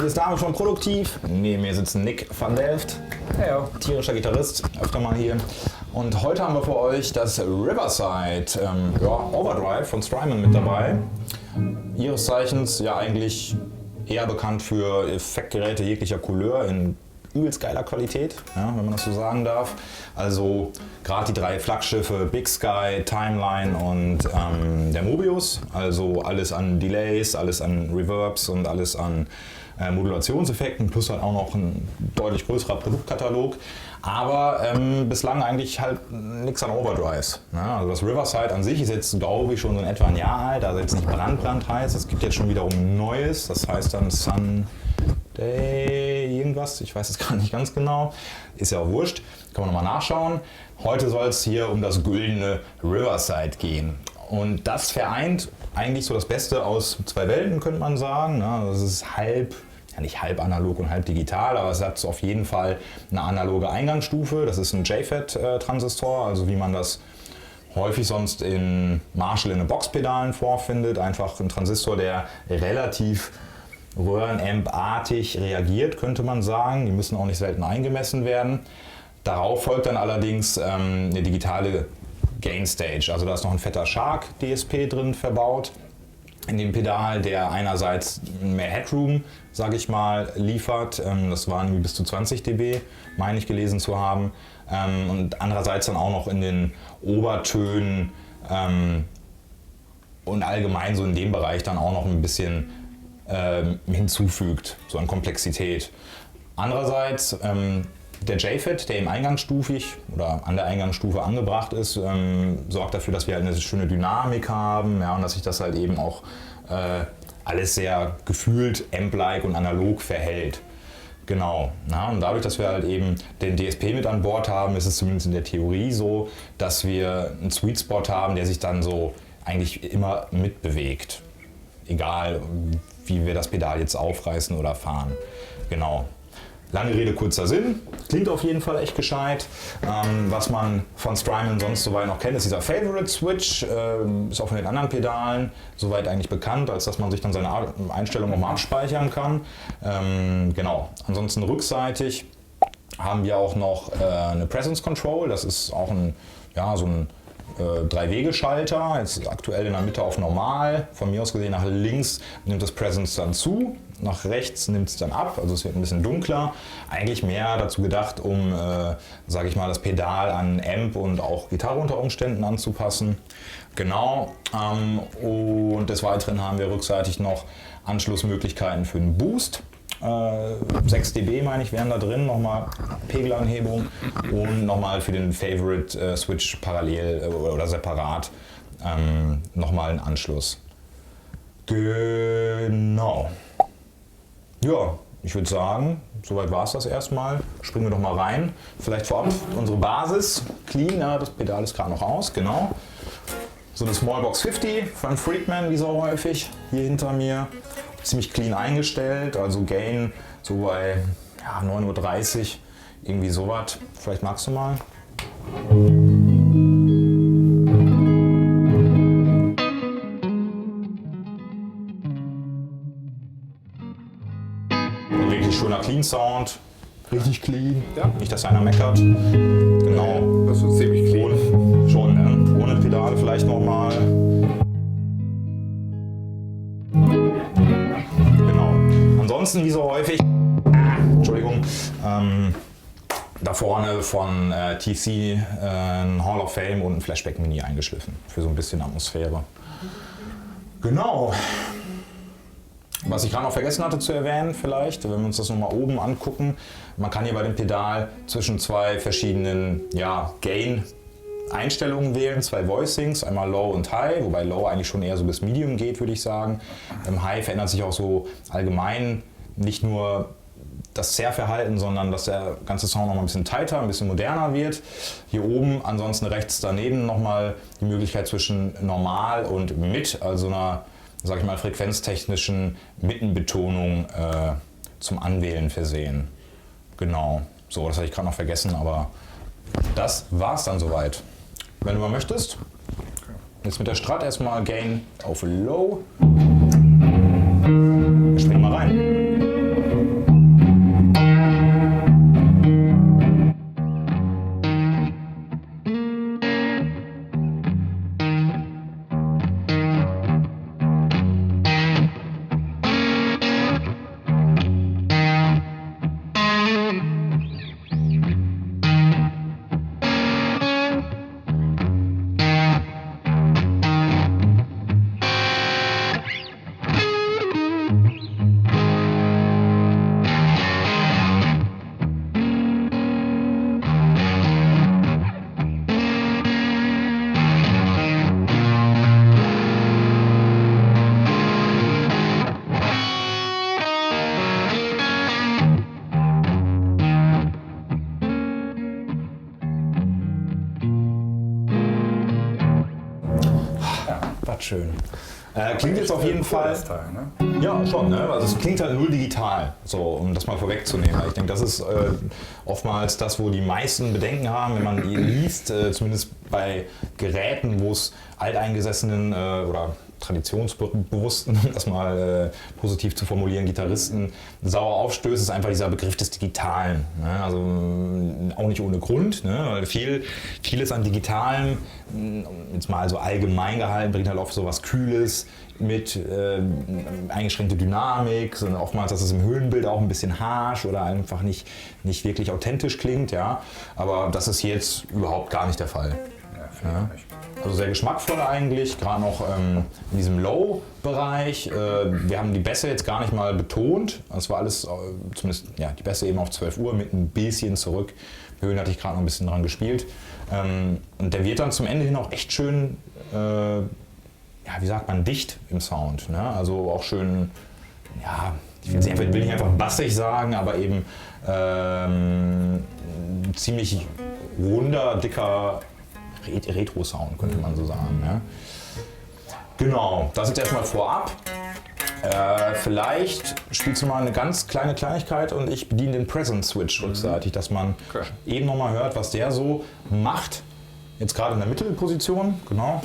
Hier ist David von Produktiv. Neben mir sitzt Nick van Delft. Hey, tierischer Gitarrist, öfter mal hier. Und heute haben wir für euch das Riverside Overdrive von Strymon mit dabei. Ihres Zeichens ja eigentlich eher bekannt für Effektgeräte jeglicher Couleur in übelst geiler Qualität, ja, wenn man das so sagen darf. Also gerade die drei Flaggschiffe Big Sky, Timeline und der Mobius. Also alles an Delays, alles an Reverbs und alles an Modulationseffekten, plus halt auch noch ein deutlich größerer Produktkatalog. Aber bislang eigentlich halt nichts an Overdrives. Ja, also das Riverside an sich ist jetzt, glaube ich, schon so in etwa ein Jahr alt, also jetzt nicht brandheiß. Es gibt jetzt schon wiederum Neues, das heißt dann Sunday irgendwas, ich weiß es gar nicht ganz genau, ist ja auch wurscht, kann man nochmal nachschauen. Heute soll es hier um das güldene Riverside gehen. Und das vereint eigentlich so das Beste aus zwei Welten, könnte man sagen. Das ist nicht halb analog und halb digital, aber es hat auf jeden Fall eine analoge Eingangsstufe. Das ist ein JFET-Transistor, also wie man das häufig sonst in Marshall in den Boxpedalen vorfindet. Einfach ein Transistor, der relativ Röhrenamp-artig reagiert, könnte man sagen. Die müssen auch nicht selten eingemessen werden. Darauf folgt dann allerdings eine digitale Gain Stage. Also da ist noch ein fetter Shark DSP drin verbaut in dem Pedal, der einerseits mehr Headroom, sage ich mal, liefert. Das waren irgendwie bis zu 20 dB, meine ich gelesen zu haben. Und andererseits dann auch noch in den Obertönen und allgemein so in dem Bereich dann auch noch ein bisschen hinzufügt, so an Komplexität. Andererseits der JFET, der im Eingangsstufig oder an der Eingangsstufe angebracht ist, sorgt dafür, dass wir halt eine schöne Dynamik haben, ja, und dass sich das halt eben auch alles sehr gefühlt amp-like und analog verhält. Genau. Ja, und dadurch, dass wir halt eben den DSP mit an Bord haben, ist es zumindest in der Theorie so, dass wir einen Sweet Spot haben, der sich dann so eigentlich immer mitbewegt. Egal, wie wir das Pedal jetzt aufreißen oder fahren. Genau. Lange Rede, kurzer Sinn. Klingt auf jeden Fall echt gescheit. Was man von Strymon sonst soweit noch kennt, ist dieser Favorite Switch. Ist auch von den anderen Pedalen soweit eigentlich bekannt, als dass man sich dann seine Einstellungen nochmal abspeichern kann. Genau. Ansonsten rückseitig haben wir auch noch eine Presence Control. Das ist auch so ein 3-Wege-Schalter, jetzt aktuell in der Mitte auf normal, von mir aus gesehen nach links nimmt das Presence dann zu, nach rechts nimmt es dann ab, also es wird ein bisschen dunkler, eigentlich mehr dazu gedacht, um, sage ich mal, das Pedal an Amp und auch Gitarre unter Umständen anzupassen. Genau, und des Weiteren haben wir rückseitig noch Anschlussmöglichkeiten für den Boost. 6 dB meine ich wären da drin, nochmal Pegelanhebung und nochmal für den Favorite Switch parallel oder separat nochmal einen Anschluss. Genau. Ja, ich würde sagen, soweit war es das erstmal. Springen wir doch mal rein. Vielleicht vorab unsere Basis, clean, ja, das Pedal ist gerade noch aus, genau. So eine Smallbox 50 von Freakman, wie so häufig, hier hinter mir. Ziemlich clean eingestellt, also Gain so bei 9:30 Uhr, irgendwie sowas. Vielleicht magst du mal. Ein wirklich schöner Clean Sound, richtig clean, ja. Nicht dass einer meckert. Genau. Das ist ziemlich clean. Schon, ne? Ohne Pedale vielleicht nochmal. Ansonsten, wie so häufig, Entschuldigung, da vorne von TC ein Hall of Fame und ein Flashback Mini eingeschliffen, für so ein bisschen Atmosphäre. Genau. Was ich gerade noch vergessen hatte zu erwähnen vielleicht, wenn wir uns das nochmal oben angucken, man kann hier bei dem Pedal zwischen zwei verschiedenen Gain Einstellungen wählen, zwei Voicings, einmal Low und High, wobei Low eigentlich schon eher so bis Medium geht, würde ich sagen. Im High verändert sich auch so allgemein nicht nur das Zerrverhalten, sondern dass der ganze Sound noch mal ein bisschen tighter, ein bisschen moderner wird. Hier oben ansonsten rechts daneben nochmal die Möglichkeit zwischen Normal und Mid, also einer, sag ich mal, frequenztechnischen Mittenbetonung zum Anwählen versehen. Genau, so, das hatte ich gerade noch vergessen, aber das war's dann soweit. Wenn du mal möchtest, jetzt mit der Strat erstmal Gain auf Low. Wir springen mal rein. das schön. Klingt jetzt auf jeden Fall. Das Teil, ne? Ja, schon, ne? Also es klingt halt null digital, so, um das mal vorwegzunehmen. Ich denke, das ist oftmals das, wo die meisten Bedenken haben, wenn man liest, zumindest bei Geräten, wo es alteingesessenen oder traditionsbewussten, um das mal positiv zu formulieren, Gitarristen sauer aufstößt, ist einfach dieser Begriff des Digitalen. Ne? Also auch nicht ohne Grund, ne? Weil vieles an Digitalem, jetzt mal so allgemein gehalten, bringt halt oft so was Kühles mit eingeschränkte Dynamik, sondern oftmals, dass es im Höhenbild auch ein bisschen harsch oder einfach nicht wirklich authentisch klingt. Ja? Aber das ist jetzt überhaupt gar nicht der Fall. Ja. Also sehr geschmackvoll eigentlich, gerade noch in diesem Low-Bereich. Wir haben die Bässe jetzt gar nicht mal betont. Das war alles, zumindest ja, die Bässe eben auf 12 Uhr mit ein bisschen zurück. Höhen hatte ich gerade noch ein bisschen dran gespielt. Und der wird dann zum Ende hin auch echt schön, ja, wie sagt man, dicht im Sound. Ne? Also auch schön, ja, ich will nicht einfach bassig sagen, aber eben ziemlich runder, dicker Retro-Sound, könnte man so sagen. Ne? Genau, das jetzt erstmal vorab. Vielleicht spielst du mal eine ganz kleine Kleinigkeit und ich bediene den Present-Switch rückseitig, dass man eben nochmal hört, was der so macht. Jetzt gerade in der Mittelposition, genau.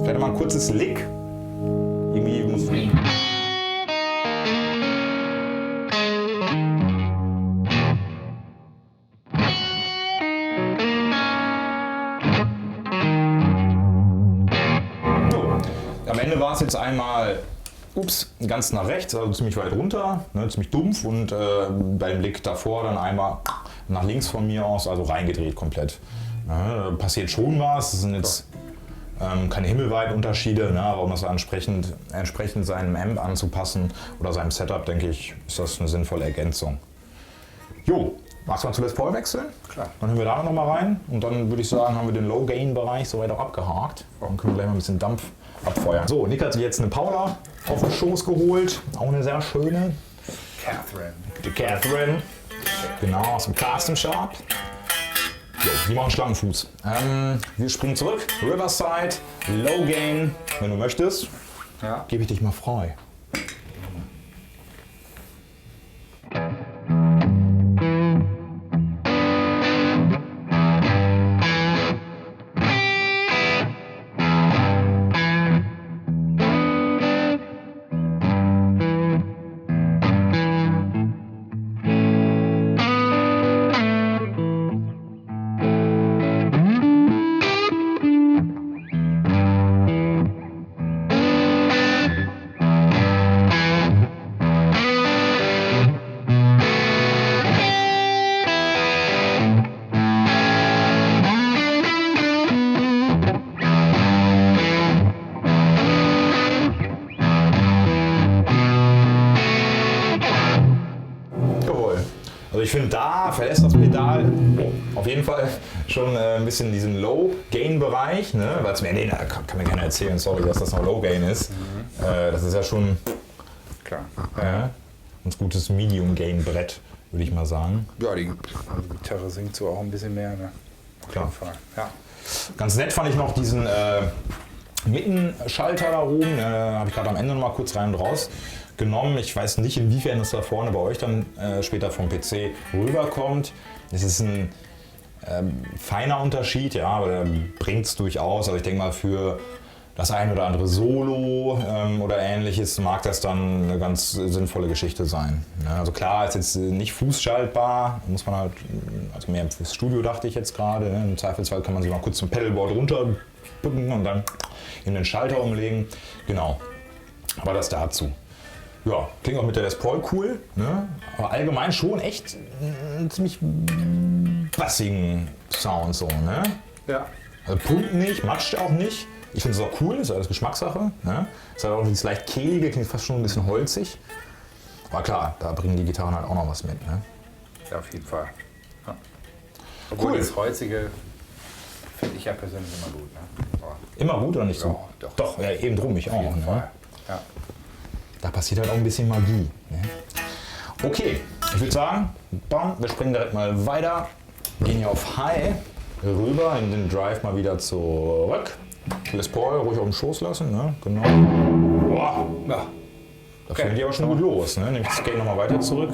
Vielleicht mal ein kurzes Lick. Irgendwie muss am Ende war es jetzt einmal ganz nach rechts, also ziemlich weit runter, ne, ziemlich dumpf und beim Lick davor dann einmal nach links von mir aus, also reingedreht komplett. Ne, passiert schon was, das sind jetzt keine himmelweiten Unterschiede, ne, aber um das entsprechend seinem Amp anzupassen oder seinem Setup, denke ich, ist das eine sinnvolle Ergänzung. Jo, magst du mal zu Les Paul wechseln? Klar. Dann hören wir da noch mal rein und dann würde ich sagen, haben wir den Low-Gain-Bereich soweit auch abgehakt. Dann können wir gleich mal ein bisschen Dampf abfeuern. So, Nick hat sich jetzt eine Paula auf den Schoß geholt, auch eine sehr schöne. Catherine. Die Catherine, genau, aus dem Custom Shop. So, die machen Schlangenfuß. Wir springen zurück, Riverside, Low Gain, wenn du möchtest, Ja. gebe ich dich mal frei. Also ich finde, da verlässt das Pedal auf jeden Fall schon ein bisschen diesen Low-Gain-Bereich, ne? Weil es mir, nee, da kann mir keiner erzählen, sorry, dass das noch Low-Gain ist. Das ist ja schon Klar. ein gutes Medium-Gain-Brett, würde ich mal sagen. Ja, die Gitarre singt so auch ein bisschen mehr, ne? Auf Klar. jeden Fall. Ja. Ganz nett fand ich noch diesen Mittenschalter da oben, habe ich gerade am Ende noch mal kurz rein und raus genommen. Ich weiß nicht, inwiefern das da vorne bei euch dann später vom PC rüberkommt. Es ist ein feiner Unterschied, ja, aber der bringt es durchaus. Also ich denke mal, für das ein oder andere Solo oder ähnliches mag das dann eine ganz sinnvolle Geschichte sein. Ja, also klar, ist jetzt nicht fußschaltbar, muss man halt, also mehr im Studio dachte ich jetzt gerade. Ne? Im Zweifelsfall kann man sich mal kurz zum Pedalboard runterbücken und dann in den Schalter umlegen. Genau, aber das dazu. Ja, klingt auch mit der Les Paul cool, ne? Aber allgemein schon echt einen ziemlich bassigen Sound so, ne? Ja. Also pumpt nicht, matscht auch nicht. Ich finde es auch cool, ist alles Geschmackssache. Ne? Ist halt auch dieses leicht kehlige, klingt fast schon ein bisschen holzig. Aber klar, da bringen die Gitarren halt auch noch was mit. Ne? Ja, auf jeden Fall. Ja. Obwohl das heutige finde ich ja persönlich immer gut. Ne? Aber Immer gut oder nicht so? Ja, doch. Doch, ja, eben drum, ich auf auch. jeden Ne? Fall. Ja. Da passiert halt auch ein bisschen Magie. Ne? Okay, ich würde sagen, bam, wir springen direkt mal weiter. Gehen hier auf High rüber, in den Drive mal wieder zurück. Les Paul ruhig auf dem Schoß lassen, ne? Genau. Boah, Ja. da fällt die auch schon gut los. Ne? Nehme ich das Gate nochmal weiter zurück.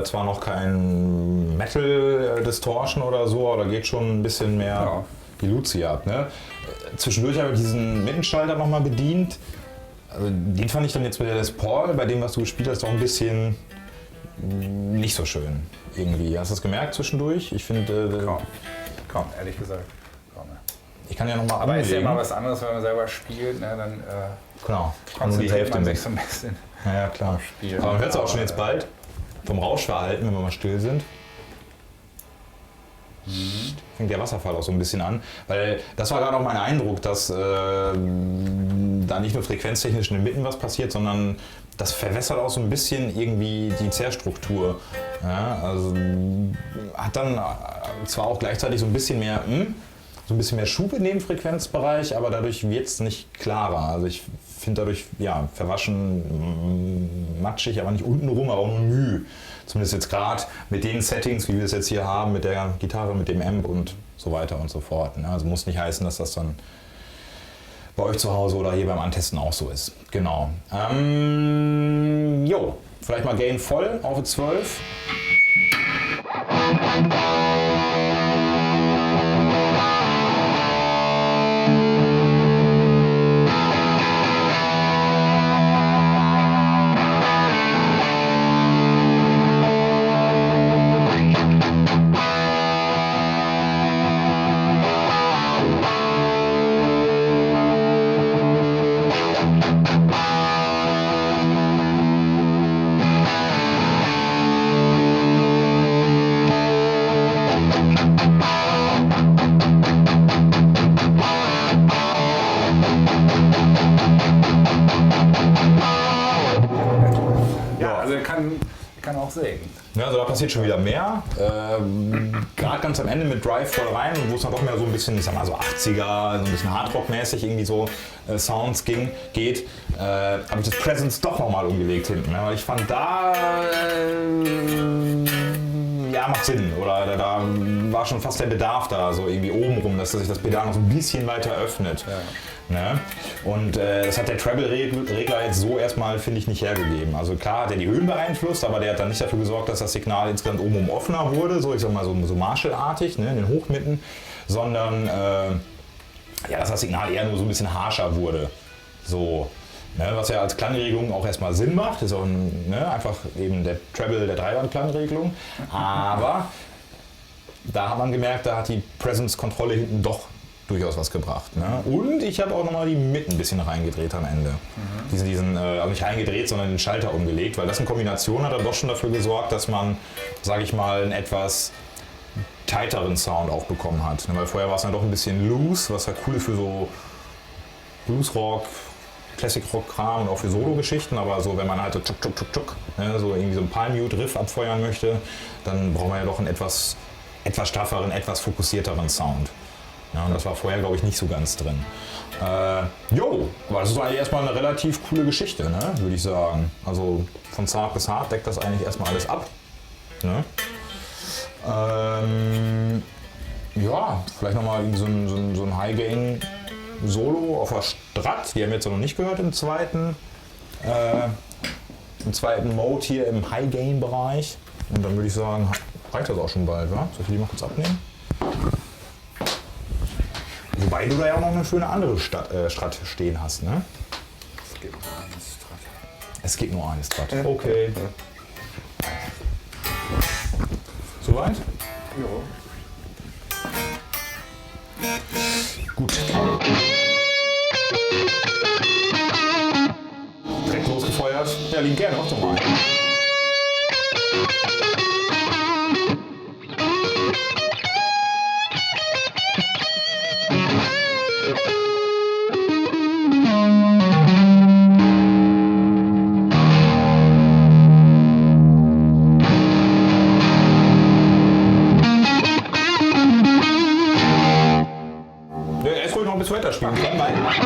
Zwar noch kein Metal Distortion oder so, aber da geht schon ein bisschen mehr die Luzi ab. Ne? Zwischendurch habe ich diesen Mittenschalter nochmal bedient. Also, den fand ich dann jetzt mit der Les Paul, bei dem, was du gespielt hast, auch ein bisschen nicht so schön irgendwie. Hast du das gemerkt zwischendurch? Ich finde... Kaum, ehrlich gesagt. Kaum, ja. Ich kann ja nochmal Aber ist ja immer was anderes, wenn man selber spielt, ne? Dann genau, kann nur die Hälfte man weg. sich so ein bisschen. Ja, klar. Aber man hört es auch schon jetzt bald. Vom Rauschverhalten, wenn wir mal still sind. Fängt der Wasserfall auch so ein bisschen an. Weil das war gerade auch mein Eindruck, dass da nicht nur frequenztechnisch in den Mitten was passiert, sondern das verwässert auch so ein bisschen irgendwie die Zerrstruktur. Ja, also hat dann zwar auch gleichzeitig so ein bisschen mehr Schub in dem Frequenzbereich, aber dadurch wird es nicht klarer. Also ich finde dadurch, ja, verwaschen, matschig, aber nicht untenrum, aber auch nur Mühe. Zumindest jetzt gerade mit den Settings, wie wir es jetzt hier haben, mit der Gitarre, mit dem Amp und so weiter und so fort. Also muss nicht heißen, dass das dann bei euch zu Hause oder hier beim Antesten auch so ist. Genau. Vielleicht mal Gain voll auf 12. Kann auch sägen. Ja, also da passiert schon wieder mehr. Gerade ganz am Ende mit Drive voll rein, wo es dann doch mehr so ein bisschen, ich sag mal so 80er, so ein bisschen Hardrock-mäßig irgendwie so Sounds geht, habe ich das Presence doch nochmal umgelegt hinten. Ne? Weil ich fand ja, macht Sinn. Oder da war schon fast der Bedarf da, so irgendwie oben rum, dass sich das Pedal noch so ein bisschen weiter öffnet. Ja. Ne? Und das hat der Treble-Regler jetzt so erstmal, finde ich, nicht hergegeben. Also klar hat er die Höhen beeinflusst, aber der hat dann nicht dafür gesorgt, dass das Signal insgesamt oben offener wurde, so ich sag mal so Marshall-artig, ne, in den Hochmitten, sondern dass das Signal eher nur so ein bisschen harscher wurde. So. Ne, was ja als Klangregelung auch erstmal Sinn macht, ist auch einfach eben der Treble der Dreiband-Klangregelung. Aber da hat man gemerkt, da hat die Presence-Kontrolle hinten doch durchaus was gebracht. Ne? Und ich habe auch nochmal die Mitten ein bisschen reingedreht am Ende. Also nicht reingedreht, sondern den Schalter umgelegt, weil das in Kombination hat dann doch schon dafür gesorgt, dass man, sage ich mal, einen etwas tighteren Sound auch bekommen hat. Ne? Weil vorher war es dann doch ein bisschen loose, was halt cool ist für so Bluesrock, Classic-Rock-Kram und auch für Solo-Geschichten, aber so, wenn man halt so tschuk, ne, so irgendwie so ein Palm-Mute-Riff abfeuern möchte, dann braucht man ja doch einen etwas strafferen, etwas fokussierteren Sound. Ja, und das war vorher, glaube ich, nicht so ganz drin. Jo, aber das ist eigentlich erstmal eine relativ coole Geschichte, ne? Würde ich sagen. Also von zart bis hart deckt das eigentlich erstmal alles ab. Ne? Ja, vielleicht nochmal so ein High-Gain-Solo auf der Strat. Die haben wir jetzt noch nicht gehört im zweiten Mode hier im High-Gain-Bereich. Und dann würde ich sagen, reicht das auch schon bald, wa? Soll ich die mal kurz abnehmen? Wobei du da ja auch noch eine schöne andere Strat stehen hast, ne? Es gibt nur eine Strat. Es gibt nur eine Strat. Okay. Soweit? Jo. Gut. Direkt losgefeuert. Ja, lieb gerne, mach doch mal. Erst ruhig noch ein bisschen weiter spielen können, weil macht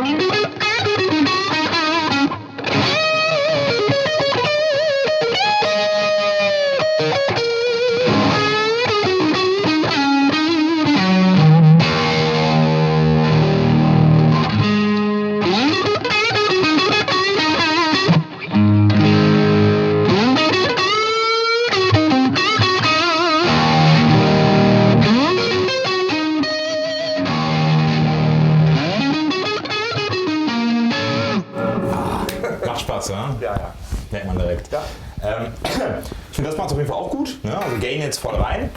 Spaß, ja? Ja. Merkt man direkt. Ja. Ich finde, das macht es auf jeden Fall auch gut. Ne? Also Gain jetzt voll rein.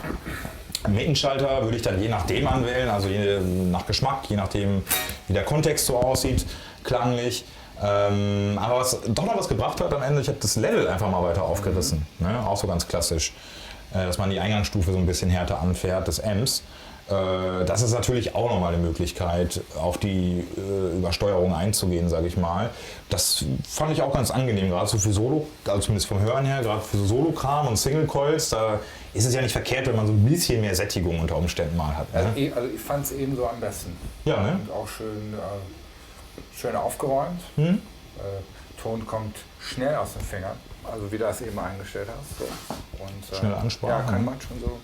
Mittenschalter würde ich dann je nachdem anwählen, also je nach Geschmack, je nachdem, wie der Kontext so aussieht, klanglich. Aber was doch noch was gebracht hat am Ende, ich habe das Level einfach mal weiter aufgerissen. Ne? Auch so ganz klassisch, dass man die Eingangsstufe so ein bisschen härter anfährt des Amps. Das ist natürlich auch nochmal eine Möglichkeit, auf die Übersteuerung einzugehen, sage ich mal. Das fand ich auch ganz angenehm, gerade so für Solo, also zumindest vom Hören her, gerade für so Solo-Kram und Single-Coils, da ist es ja nicht verkehrt, wenn man so ein bisschen mehr Sättigung unter Umständen mal hat. Ne? Also ich fand es eben so am besten. Ja, ne? Und auch schön aufgeräumt. Ton kommt schnell aus den Fingern, also wie du das eben eingestellt hast. So. Und, Schnelle Ansprache. Ja, kann man schon so.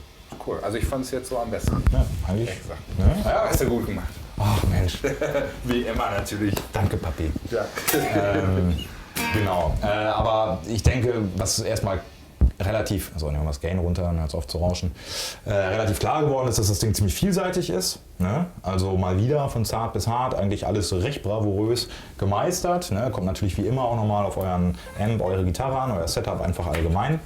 Cool. Also ich fand es jetzt so am besten. Ja, eigentlich. Ne? Ja, hast du gut gemacht. Ach Mensch, Wie immer natürlich. danke Papi. Ja. Genau, aber ich denke, was erstmal relativ, also nehmen wir das Gain runter, dann hört es auf zu rauschen, relativ klar geworden ist, dass das Ding ziemlich vielseitig ist. Ne? Also mal wieder von zart bis hart, eigentlich alles recht bravourös gemeistert. Ne? Kommt natürlich wie immer auch nochmal auf euren Amp, eure Gitarre an, euer Setup einfach allgemein.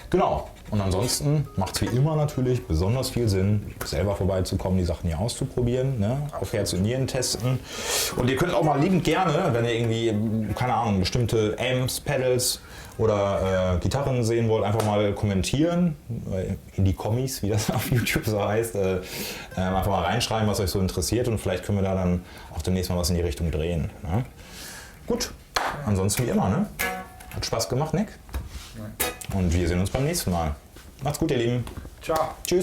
Genau. Und ansonsten macht es wie immer natürlich besonders viel Sinn, selber vorbeizukommen, die Sachen hier auszuprobieren, ne? Auf Herz und Nieren testen. Und ihr könnt auch mal liebend gerne, wenn ihr irgendwie, keine Ahnung, bestimmte Amps, Pedals oder Gitarren sehen wollt, einfach mal kommentieren, in die Kommis, wie das auf YouTube so heißt. Einfach mal reinschreiben, was euch so interessiert und vielleicht können wir da dann auch demnächst mal was in die Richtung drehen. Ne? Gut, ansonsten wie immer, ne? Hat Spaß gemacht, Nick? Und wir sehen uns beim nächsten Mal. Macht's gut, ihr Lieben. Ciao. Tschüss.